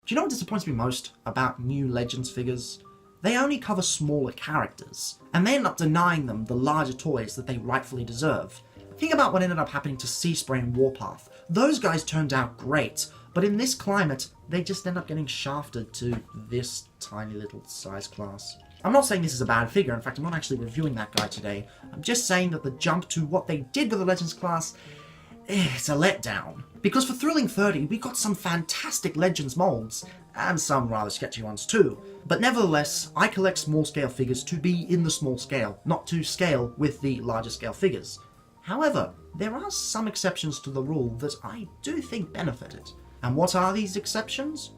Do you know what disappoints me most about new Legends figures? They only cover smaller characters, and they end up denying them the larger toys that they rightfully deserve. Think about what ended up happening to Seaspray and Warpath. Those guys turned out great, but in this climate, they just end up getting shafted to this tiny little size class. I'm not saying this is a bad figure, in fact I'm not actually reviewing that guy today. I'm just saying that the jump to what they did with the Legends class, it's a letdown. Because for Thrilling 30, we got some fantastic Legends molds, and some rather sketchy ones too. But nevertheless, I collect small scale figures to be in the small scale, not to scale with the larger scale figures. However, there are some exceptions to the rule that I do think benefit it. And what are these exceptions?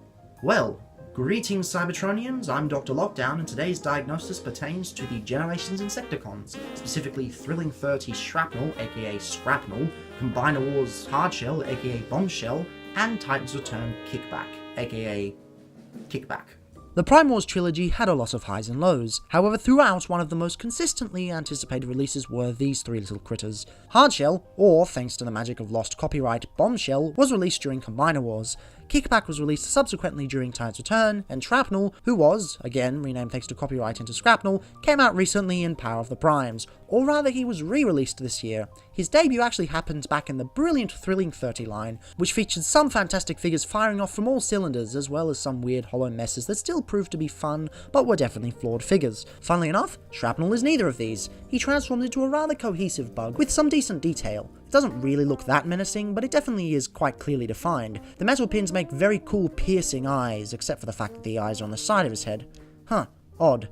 Well, greetings Cybertronians, I'm DrLockdown, and today's diagnosis pertains to the Generations Insecticons, specifically Thrilling 30 Shrapnel, aka Shrapnel, Combiner Wars Hardshell, aka Bombshell, and Titan's Return Kickback, aka Kickback. The Prime Wars trilogy had a lot of highs and lows, however throughout one of the most consistently anticipated releases were these three little critters. Hardshell, or thanks to the magic of lost copyright, Bombshell, was released during Combiner Wars. Kickback was released subsequently during Titan's Return, and Shrapnel, who was, again renamed thanks to copyright into Shrapnel, came out recently in Power of the Primes, or rather he was re-released this year. His debut actually happened back in the brilliant Thrilling 30 line, which featured some fantastic figures firing off from all cylinders, as well as some weird hollow messes that still proved to be fun, but were definitely flawed figures. Funnily enough, Shrapnel is neither of these. He transforms into a rather cohesive bug with some decent detail. It doesn't really look that menacing, but it definitely is quite clearly defined. The metal pins make very cool piercing eyes, except for the fact that the eyes are on the side of his head. Huh, odd.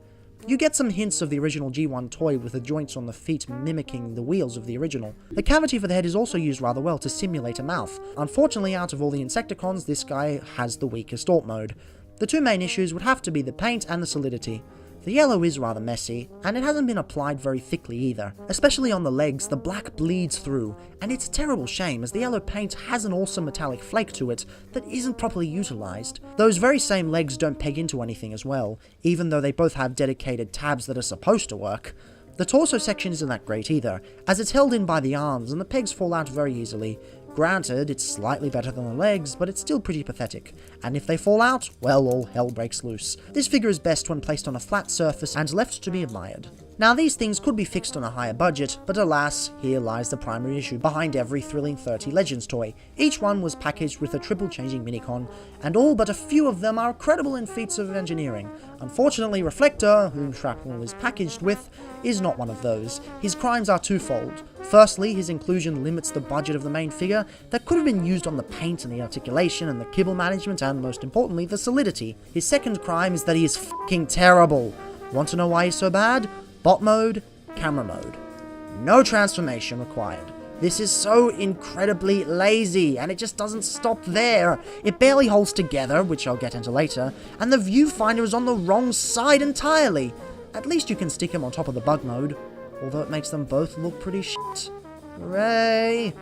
You get some hints of the original G1 toy with the joints on the feet mimicking the wheels of the original. The cavity for the head is also used rather well to simulate a mouth. Unfortunately, out of all the Insecticons, this guy has the weakest alt mode. The two main issues would have to be the paint and the solidity. The yellow is rather messy, and it hasn't been applied very thickly either. Especially on the legs, the black bleeds through, and it's a terrible shame as the yellow paint has an awesome metallic flake to it that isn't properly utilised. Those very same legs don't peg into anything as well, even though they both have dedicated tabs that are supposed to work. The torso section isn't that great either, as it's held in by the arms and the pegs fall out very easily. Granted, it's slightly better than the legs, but it's still pretty pathetic. And if they fall out, well, all hell breaks loose. This figure is best when placed on a flat surface and left to be admired. Now these things could be fixed on a higher budget, but alas, here lies the primary issue behind every Thrilling 30 Legends toy. Each one was packaged with a triple changing minicon, and all but a few of them are credible in feats of engineering. Unfortunately, Reflector, whom Shrapnel is packaged with, is not one of those. His crimes are twofold. Firstly, his inclusion limits the budget of the main figure that could have been used on the paint and the articulation and the kibble management and, most importantly, the solidity. His second crime is that he is fucking terrible. Want to know why he's so bad? Bot mode, camera mode. No transformation required. This is so incredibly lazy, and it just doesn't stop there. It barely holds together, which I'll get into later, and the viewfinder is on the wrong side entirely. At least you can stick him on top of the bug mode, although it makes them both look pretty shit. Hooray!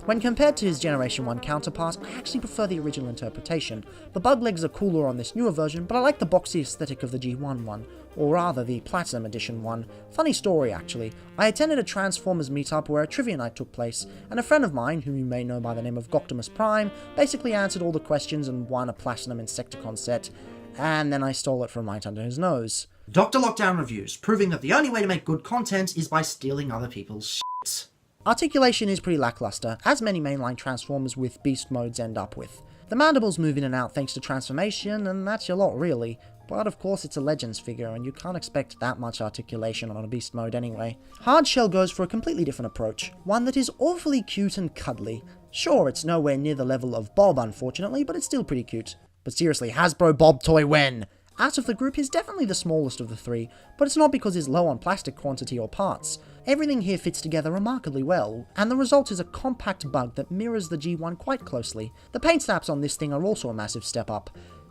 When compared to his Generation 1 counterpart, I actually prefer the original interpretation. The bug legs are cooler on this newer version, but I like the boxy aesthetic of the G1 one, or rather the Platinum Edition one. Funny story actually, I attended a Transformers meetup where a trivia night took place, and a friend of mine, whom you may know by the name of Goctimus Prime, basically answered all the questions and won a Platinum Insecticon set, and then I stole it from right under his nose. DrLockdown reviews, proving that the only way to make good content is by stealing other people's shit. Articulation is pretty lackluster, as many mainline Transformers with beast modes end up with. The mandibles move in and out thanks to transformation, and that's your lot really. But of course it's a Legends figure, and you can't expect that much articulation on a beast mode anyway. Hardshell goes for a completely different approach, one that is awfully cute and cuddly. Sure, it's nowhere near the level of Bob unfortunately, but it's still pretty cute. But seriously, Hasbro Bob toy when? Out of the group, he's definitely the smallest of the three, but it's not because he's low on plastic quantity or parts. Everything here fits together remarkably well, and the result is a compact bug that mirrors the G1 quite closely. The paint snaps on this thing are also a massive step up.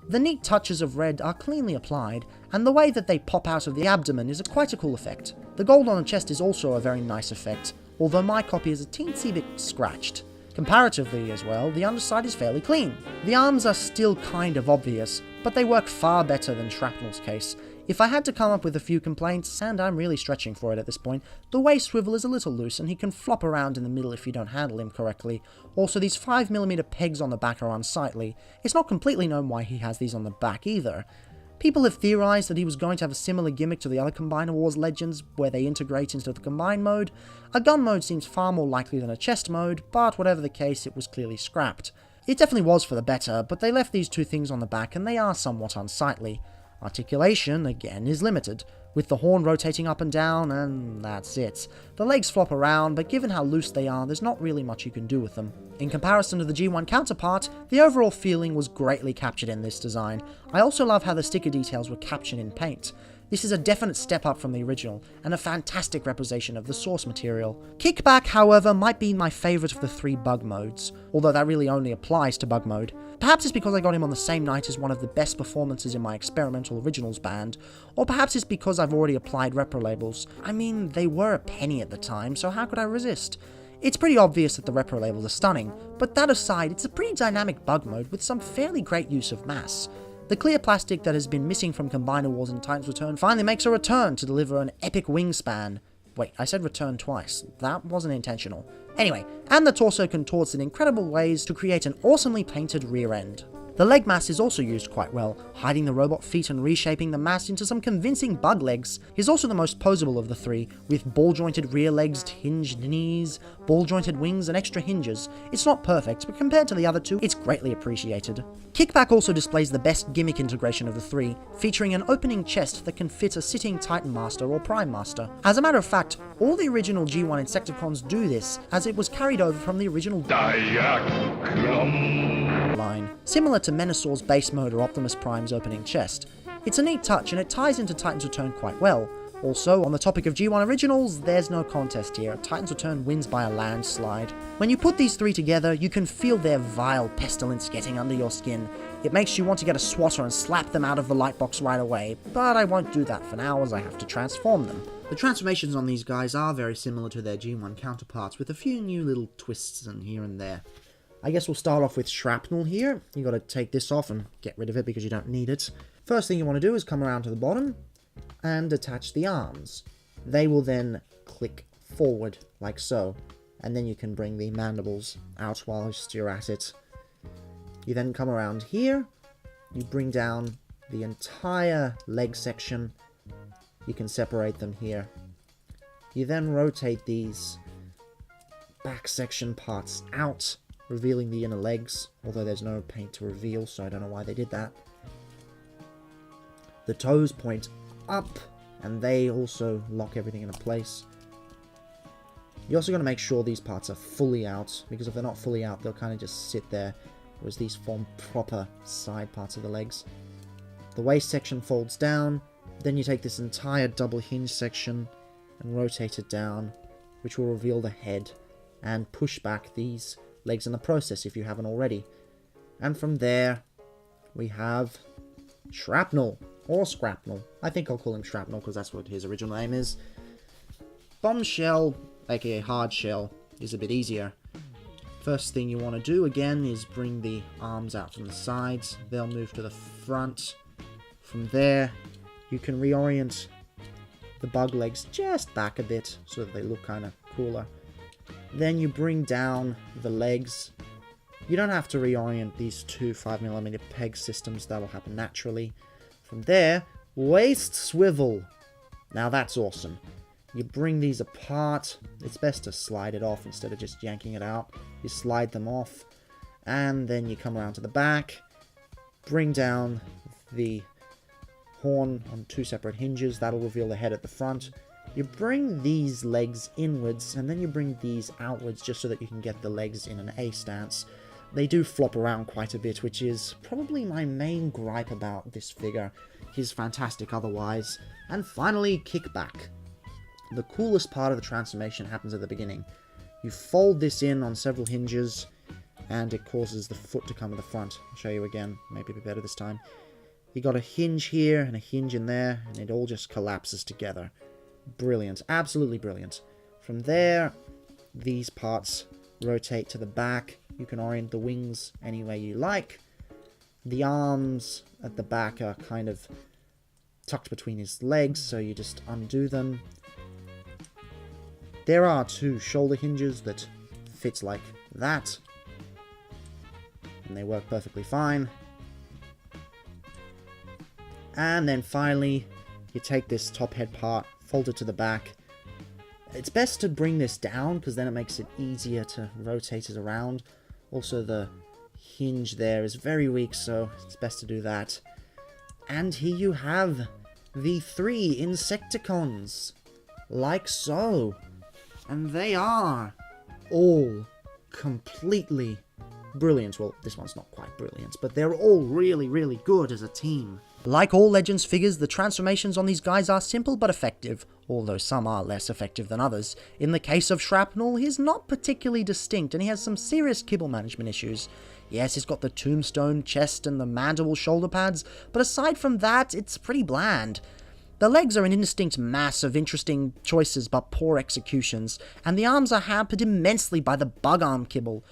The neat touches of red are cleanly applied, and the way that they pop out of the abdomen is quite a cool effect. The gold on the chest is also a very nice effect, although my copy is a teensy bit scratched. Comparatively as well, the underside is fairly clean. The arms are still kind of obvious, but they work far better than Shrapnel's case. If I had to come up with a few complaints, and I'm really stretching for it at this point, the waist swivel is a little loose and he can flop around in the middle if you don't handle him correctly. Also, these 5mm pegs on the back are unsightly. It's not completely known why he has these on the back either. People have theorized that he was going to have a similar gimmick to the other Combiner Wars legends, where they integrate into the Combine mode. A gun mode seems far more likely than a chest mode, but whatever the case, it was clearly scrapped. It definitely was for the better, but they left these two things on the back and they are somewhat unsightly. Articulation, again, is limited, with the horn rotating up and down, and that's it. The legs flop around, but given how loose they are, there's not really much you can do with them. In comparison to the G1 counterpart, the overall feeling was greatly captured in this design. I also love how the sticker details were captured in paint. This is a definite step up from the original, and a fantastic representation of the source material. Kickback, however, might be my favourite of the 3 bug modes, although that really only applies to bug mode. Perhaps it's because I got him on the same night as one of the best performances in my experimental originals band, or perhaps it's because I've already applied repro labels. I mean, they were a penny at the time, so how could I resist? It's pretty obvious that the repro labels are stunning, but that aside, it's a pretty dynamic bug mode with some fairly great use of mass. The clear plastic that has been missing from Combiner Wars and Titans Return finally makes a return to deliver an epic wingspan. Wait, I said return twice. That wasn't intentional. Anyway, and the torso contorts in incredible ways to create an awesomely painted rear end. The leg mass is also used quite well, hiding the robot feet and reshaping the mass into some convincing bug legs. He's also the most posable of the 3, with ball-jointed rear legs, hinged knees, ball-jointed wings, and extra hinges. It's not perfect, but compared to the other 2, it's greatly appreciated. Kickback also displays the best gimmick integration of the 3, featuring an opening chest that can fit a sitting Titan Master or Prime Master. As a matter of fact, all the original G1 Insecticons do this, as it was carried over from the original line, similar to Menasaw's base mode or Optimus Prime's opening chest. It's a neat touch and it ties into Titans Return quite well. Also, on the topic of G1 originals, there's no contest here. Titans Return wins by a landslide. When you put these 3 together, you can feel their vile pestilence getting under your skin. It makes you want to get a swatter and slap them out of the lightbox right away, but I won't do that for now as I have to transform them. The transformations on these guys are very similar to their G1 counterparts, with a few new little twists in here and there. I guess we'll start off with Shrapnel here. You gotta take this off and get rid of it because you don't need it. First thing you want to do is come around to the bottom and attach the arms. They will then click forward like so, and then you can bring the mandibles out whilst you're at it. You then come around here, you bring down the entire leg section. You can separate them here. You then rotate these back section parts out, revealing the inner legs, although there's no paint to reveal, so I don't know why they did that. The toes point up, and they also lock everything into place. You're also going to make sure these parts are fully out, because if they're not fully out, they'll kind of just sit there, whereas these form proper side parts of the legs. The waist section folds down, then you take this entire double hinge section and rotate it down, which will reveal the head, and push back these legs in the process if you haven't already. And from there, we have Shrapnel, or Scrapnel. I think I'll call him Shrapnel because that's what his original name is. Bombshell, aka Hard Shell, is a bit easier. First thing you want to do again is bring the arms out from the sides. They'll move to the front. From there, you can reorient the bug legs just back a bit so that they look kind of cooler. Then you bring down the legs. You don't have to reorient these 2 5mm peg systems, that will happen naturally. From there, waist swivel. Now that's awesome. You bring these apart. It's best to slide it off instead of just yanking it out. You slide them off, and then you come around to the back, bring down the horn on 2 separate hinges. That'll reveal the head at the front. You bring these legs inwards, and then you bring these outwards just so that you can get the legs in an A stance. They do flop around quite a bit, which is probably my main gripe about this figure. He's fantastic otherwise. And finally, kickback. The coolest part of the transformation happens at the beginning. You fold this in on several hinges, and it causes the foot to come to the front. I'll show you again, maybe a bit better this time. You got a hinge here and a hinge in there, and it all just collapses together. Brilliant, absolutely brilliant. From there, these parts rotate to the back. You can orient the wings any way you like. The arms at the back are kind of tucked between his legs, so you just undo them. There are 2 shoulder hinges that fit like that, and they work perfectly fine. And then finally, you take this top head part, fold it to the back. It's best to bring this down, because then it makes it easier to rotate it around. Also, the hinge there is very weak, so it's best to do that. And here you have the 3 Insecticons, like so. And they are all completely brilliant. Well, this one's not quite brilliant, but they're all really, really good as a team. Like all Legends figures, the transformations on these guys are simple but effective, although some are less effective than others. In the case of Shrapnel, he's not particularly distinct, and he has some serious kibble management issues. Yes, he's got the tombstone chest and the mandible shoulder pads, but aside from that, it's pretty bland. The legs are an indistinct mass of interesting choices but poor executions, and the arms are hampered immensely by the bug arm kibble.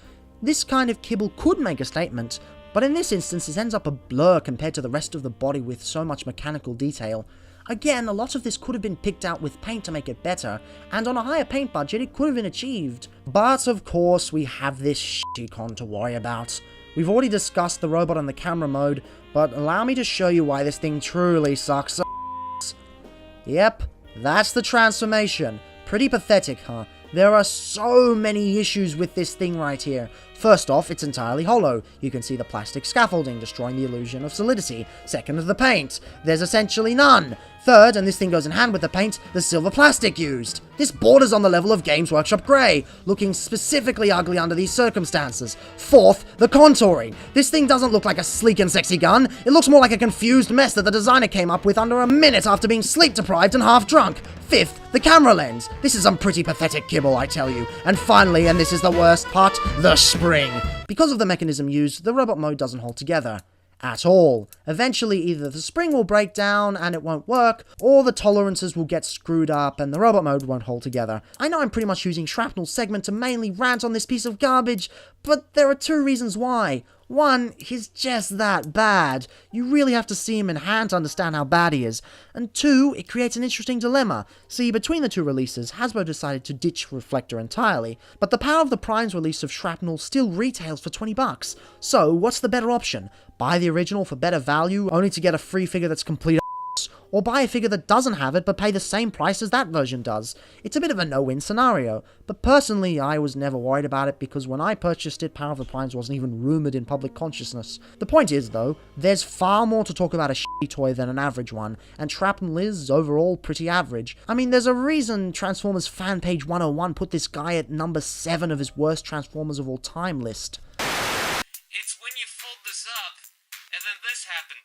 This kind of kibble could make a statement, but in this instance it ends up a blur compared to the rest of the body with so much mechanical detail. Again, a lot of this could have been picked out with paint to make it better, and on a higher paint budget it could have been achieved. But of course we have this shitty con to worry about. We've already discussed the robot on the camera mode, but allow me to show you why this thing truly sucks. Yep, that's the transformation. Pretty pathetic, huh? There are so many issues with this thing right here. First off, it's entirely hollow. You can see the plastic scaffolding destroying the illusion of solidity. Second, the paint. There's essentially none. Third, and this thing goes in hand with the paint, the silver plastic used. This borders on the level of Games Workshop grey, looking specifically ugly under these circumstances. Fourth, the contouring. This thing doesn't look like a sleek and sexy gun. It looks more like a confused mess that the designer came up with under a minute after being sleep deprived and half drunk. Fifth, the camera lens. This is some pretty pathetic kibble, I tell you. And finally, and this is the worst part, the spring. Because of the mechanism used, the robot mode doesn't hold together. At all. Eventually, either the spring will break down and it won't work, or the tolerances will get screwed up and the robot mode won't hold together. I know I'm pretty much using Shrapnel's segment to mainly rant on this piece of garbage, but there are 2 reasons why. One, he's just that bad. You really have to see him in hand to understand how bad he is. And 2, it creates an interesting dilemma. See, between the 2 releases, Hasbro decided to ditch Reflector entirely, but the Power of the Primes release of Shrapnel still retails for $20. So, what's the better option? Buy the original for better value, only to get a free figure that's complete or buy a figure that doesn't have it but pay the same price as that version does. It's a bit of a no-win scenario, but personally I was never worried about it because when I purchased it, Power of the Primes wasn't even rumoured in public consciousness. The point is though, there's far more to talk about a shitty toy than an average one, and Shrapnel is overall pretty average. I mean, there's a reason Transformers Fan Page 101 put this guy at number 7 of his worst Transformers of all time list. It's when you fold this up, and then this happened.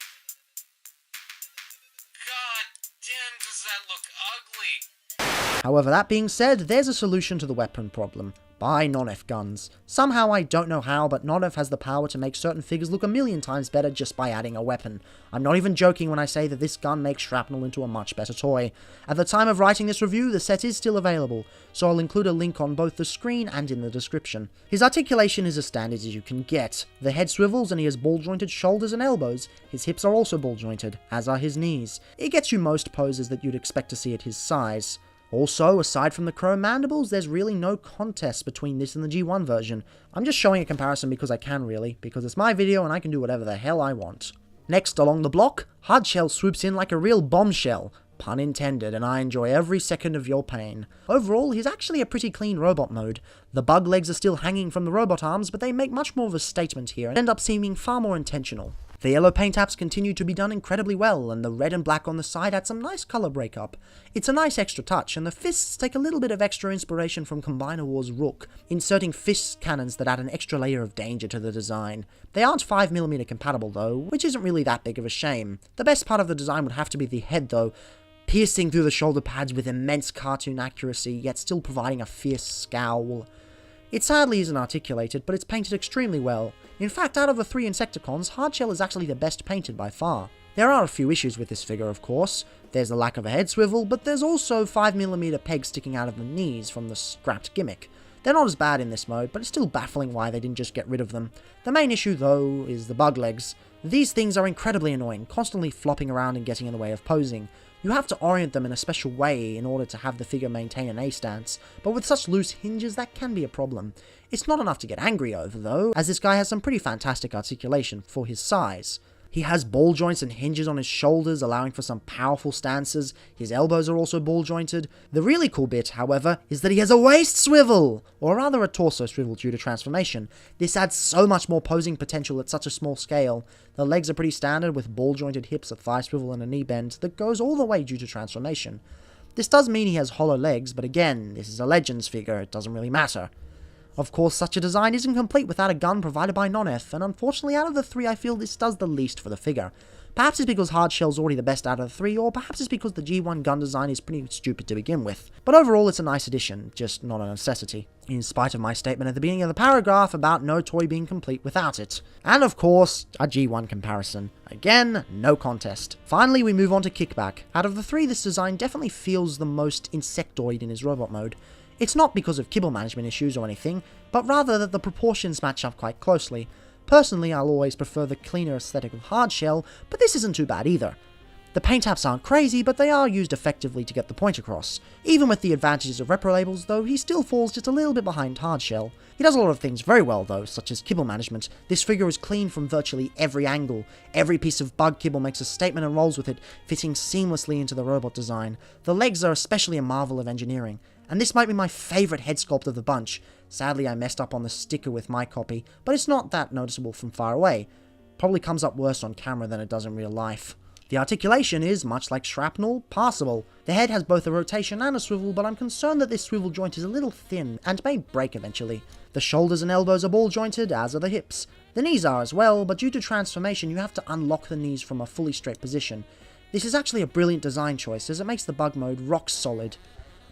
God damn, does that look ugly? However, that being said, there's a solution to the weapon problem. Buy non-F guns. Somehow, I don't know how, but non-F has the power to make certain figures look a million times better just by adding a weapon. I'm not even joking when I say that this gun makes Shrapnel into a much better toy. At the time of writing this review, the set is still available, so I'll include a link on both the screen and in the description. His articulation is as standard as you can get. The head swivels and he has ball-jointed shoulders and elbows. His hips are also ball-jointed, as are his knees. It gets you most poses that you'd expect to see at his size. Also, aside from the chrome mandibles, there's really no contest between this and the G1 version. I'm just showing a comparison because I can really, because it's my video and I can do whatever the hell I want. Next along the block, Hardshell swoops in like a real bombshell. Pun intended, and I enjoy every second of your pain. Overall, he's actually a pretty clean robot mode. The bug legs are still hanging from the robot arms, but they make much more of a statement here and end up seeming far more intentional. The yellow paint apps continue to be done incredibly well, and the red and black on the side add some nice colour breakup. It's a nice extra touch, and the fists take a little bit of extra inspiration from Combiner Wars Rook, inserting fist cannons that add an extra layer of danger to the design. They aren't 5mm compatible though, which isn't really that big of a shame. The best part of the design would have to be the head though, piercing through the shoulder pads with immense cartoon accuracy, yet still providing a fierce scowl. It sadly isn't articulated, but it's painted extremely well. In fact, out of the 3 Insecticons, Hardshell is actually the best painted by far. There are a few issues with this figure, of course. There's the lack of a head swivel, but there's also 5mm pegs sticking out of the knees from the scrapped gimmick. They're not as bad in this mode, but it's still baffling why they didn't just get rid of them. The main issue, though, is the bug legs. These things are incredibly annoying, constantly flopping around and getting in the way of posing. You have to orient them in a special way in order to have the figure maintain an A stance, but with such loose hinges that can be a problem. It's not enough to get angry over, though, as this guy has some pretty fantastic articulation for his size. He has ball joints and hinges on his shoulders, allowing for some powerful stances. His elbows are also ball jointed. The really cool bit, however, is that he has a waist swivel, or rather a torso swivel due to transformation. This adds so much more posing potential at such a small scale. The legs are pretty standard with ball jointed hips, a thigh swivel and a knee bend that goes all the way due to transformation. This does mean he has hollow legs, but again, this is a Legends figure, it doesn't really matter. Of course, such a design isn't complete without a gun provided by Non-F, and unfortunately out of the three I feel this does the least for the figure. Perhaps it's because Hardshell's already the best out of the three, or perhaps it's because the G1 gun design is pretty stupid to begin with. But overall it's a nice addition, just not a necessity. In spite of my statement at the beginning of the paragraph about no toy being complete without it. And of course, a G1 comparison. Again, no contest. Finally, we move on to Kickback. Out of the three, this design definitely feels the most insectoid in his robot mode. It's not because of kibble management issues or anything, but rather that the proportions match up quite closely. Personally, I'll always prefer the cleaner aesthetic of Hardshell, but this isn't too bad either. The paint apps aren't crazy, but they are used effectively to get the point across. Even with the advantages of repro labels, though, he still falls just a little bit behind Hardshell. He does a lot of things very well, though, such as kibble management. This figure is clean from virtually every angle. Every piece of bug kibble makes a statement and rolls with it, fitting seamlessly into the robot design. The legs are especially a marvel of engineering. And this might be my favourite head sculpt of the bunch. Sadly, I messed up on the sticker with my copy, but it's not that noticeable from far away. Probably comes up worse on camera than it does in real life. The articulation is, much like Shrapnel, passable. The head has both a rotation and a swivel, but I'm concerned that this swivel joint is a little thin, and may break eventually. The shoulders and elbows are ball jointed, as are the hips. The knees are as well, but due to transformation you have to unlock the knees from a fully straight position. This is actually a brilliant design choice, as it makes the bug mode rock solid.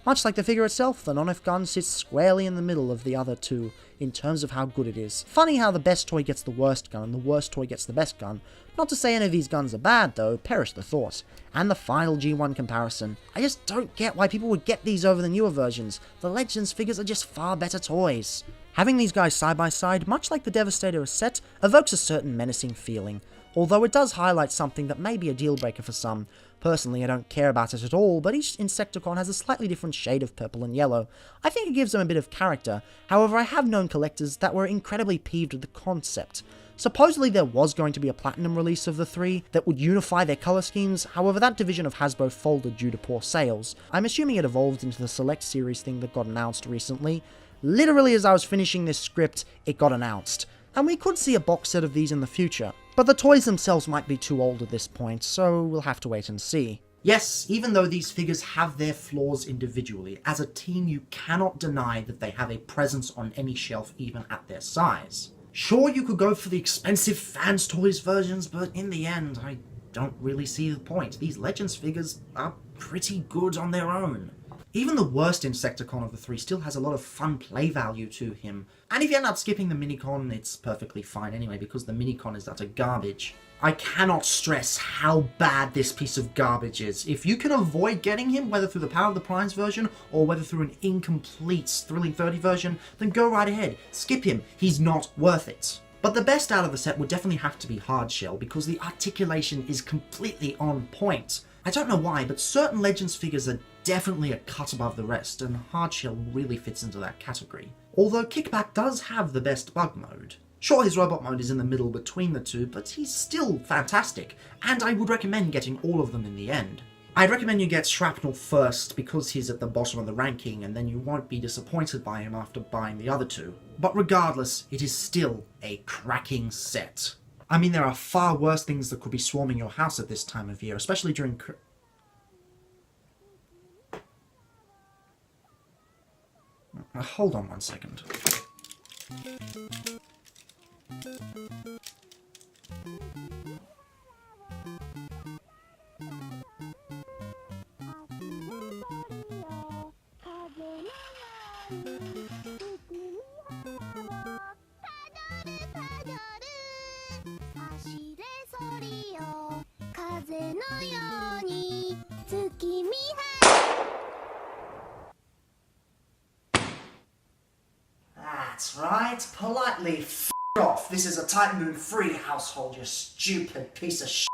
Much like the figure itself, the Non-F gun sits squarely in the middle of the other two, in terms of how good it is. Funny how the best toy gets the worst gun, and the worst toy gets the best gun. Not to say any of these guns are bad though, perish the thought. And the final G1 comparison. I just don't get why people would get these over the newer versions. The Legends figures are just far better toys. Having these guys side by side, much like the Devastator set, evokes a certain menacing feeling. Although it does highlight something that may be a deal breaker for some. Personally, I don't care about it at all, but each Insecticon has a slightly different shade of purple and yellow. I think it gives them a bit of character. However, I have known collectors that were incredibly peeved with the concept. Supposedly there was going to be a platinum release of the three that would unify their colour schemes, however that division of Hasbro folded due to poor sales. I'm assuming it evolved into the Select Series thing that got announced recently. Literally as I was finishing this script, it got announced. And we could see a box set of these in the future. But the toys themselves might be too old at this point, so we'll have to wait and see. Yes, even though these figures have their flaws individually, as a team you cannot deny that they have a presence on any shelf even at their size. Sure, you could go for the expensive Fans Toys versions, but in the end, I don't really see the point. These Legends figures are pretty good on their own. Even the worst Insecticon of the three still has a lot of fun play value to him. And if you end up skipping the Minicon, it's perfectly fine anyway, because the Minicon is utter garbage. I cannot stress how bad this piece of garbage is. If you can avoid getting him, whether through the Power of the Primes version, or whether through an incomplete Thrilling 30 version, then go right ahead. Skip him. He's not worth it. But the best out of the set would definitely have to be Hardshell, because the articulation is completely on point. I don't know why, but certain Legends figures are definitely a cut above the rest, and Hardshell really fits into that category. Although Kickback does have the best bug mode. Sure, his robot mode is in the middle between the two, but he's still fantastic, and I would recommend getting all of them in the end. I'd recommend you get Shrapnel first, because he's at the bottom of the ranking, and then you won't be disappointed by him after buying the other two. But regardless, it is still a cracking set. I mean, there are far worse things that could be swarming your house at this time of year, especially during hold on one second. politely f off. This is a Type Moon free household, you stupid piece of shit.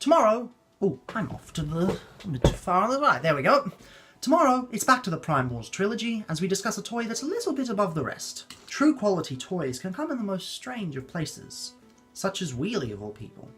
Tomorrow, oh, I'm off to the, I'm a bit too far on the right, there we go. Tomorrow, it's back to the Prime Wars trilogy as we discuss a toy that's a little bit above the rest. True quality toys can come in the most strange of places, such as Wheelie of all people.